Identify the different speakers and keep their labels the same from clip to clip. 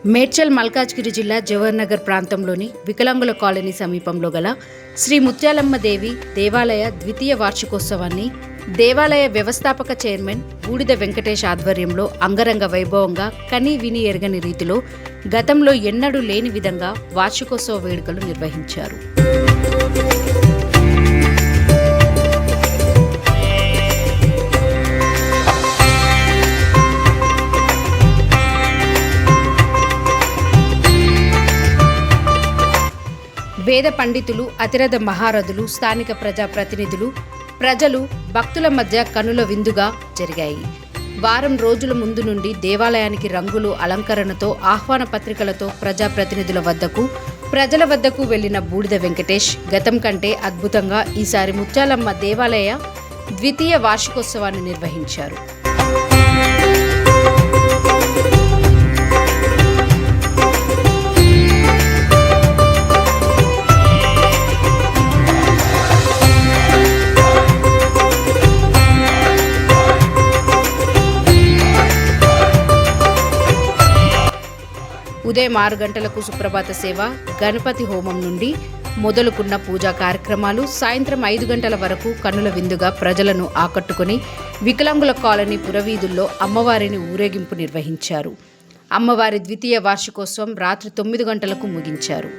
Speaker 1: మేడ్చల్ మల్కాజ్గిరి జిల్లా జవహర్నగర్ ప్రాంతంలోని వికలాంగుల కాలనీ సమీపంలో గల శ్రీ ముత్యాలమ్మ దేవి దేవాలయ ద్వితీయ వార్షికోత్సవాన్ని దేవాలయ వ్యవస్థాపక చైర్మన్ బూడిద వెంకటేష్ ఆధ్వర్యంలో అంగరంగ వైభవంగా కనీ విని ఎరగని రీతిలో గతంలో ఎన్నడూ లేని విధంగా వార్షికోత్సవ వేడుకలు నిర్వహించారు. వేద పండితులు, అతిరథ మహారథులు, స్థానిక ప్రజాప్రతినిధులు, ప్రజలు, భక్తుల మధ్య కనుల విందుగా జరిగాయి. వారం రోజుల ముందు నుండి దేవాలయానికి రంగులు, అలంకరణతో, ఆహ్వాన పత్రికలతో ప్రజల వద్దకు వెళ్లిన బూడిద వెంకటేష్ గతం కంటే అద్భుతంగా ఈసారి ముత్యాలమ్మ దేవాలయ ద్వితీయ వార్షికోత్సవాన్ని నిర్వహించారు. ఉదయం 6 గంటలకు సుప్రభాత సేవ, గణపతి హోమం నుండి మొదలుకున్న పూజా కార్యక్రమాలు సాయంత్రం 5 గంటల వరకు కన్నుల విందుగా ప్రజలను ఆకట్టుకుని వికలాంగుల కాలనీ పురవీధుల్లో అమ్మవారిని ఊరేగింపు నిర్వహించారు. అమ్మవారి ద్వితీయ వార్షికోత్సవం రాత్రి 9 గంటలకు ముగించారు.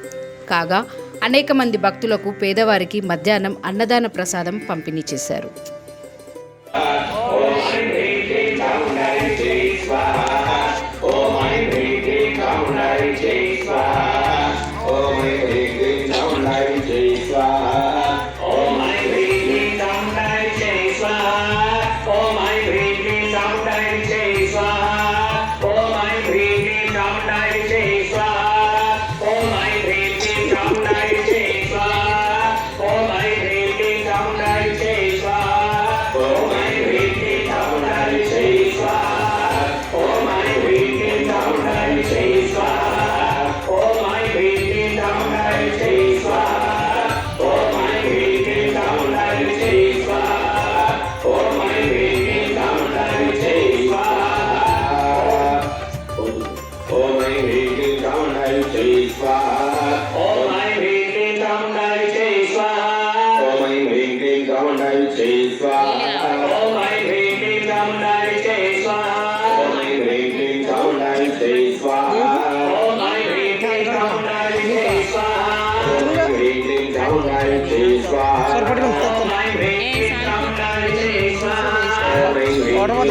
Speaker 1: కాగా అనేక మంది భక్తులకు, పేదవారికి మధ్యాహ్నం అన్నదాన ప్రసాదం పంపిణీ చేశారు.
Speaker 2: Orang